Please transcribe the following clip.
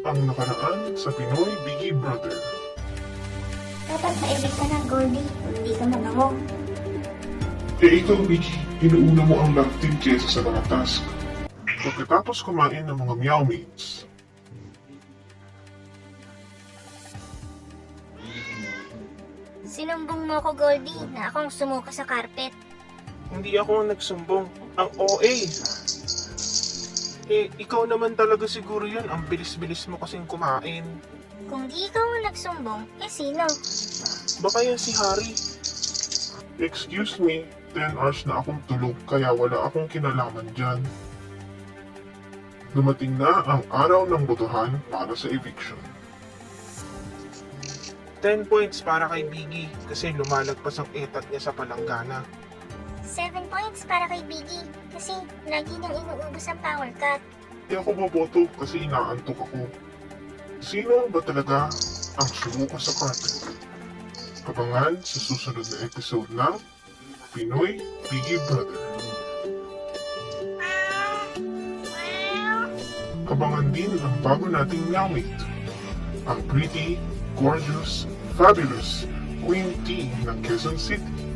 ang nakaraan sa Pinoy Biggie Brother. Dapat maibig ka na, Goldie. Hindi ka mabango. Ikaw, Biggie, inuuna mo ang love team kesa sa mga task. Pagkatapos kumain ng mga meow mates, Sinumbong mo ko, Goldie, na akong sumuka sa carpet. Hindi ako ang nagsumbong. Ang OA. Ikaw naman talaga siguro yun. Ang bilis-bilis mo kasing kumain. Kung di ikaw ang nagsumbong, sino? Baka yan si Harry. excuse me, 10 hours na akong tulog kaya wala akong kinalaman dyan. Dumating na ang araw ng botohan para sa eviction. 10 points para kay Biggie kasi lumalagpas ang etat niya sa palanggana. 7 points para kay Biggie kasi lagi nang inuubos ang power cut. Hindi ako maboto kasi inaantok ako. Sino ba talaga ang sumuka sa carpet? Abangan sa susunod na episode ng Pinoy Biggie Brother. Abangan din ang bago nating meowmate, ang pretty, gorgeous, fabulous Queen T ng Quezon City.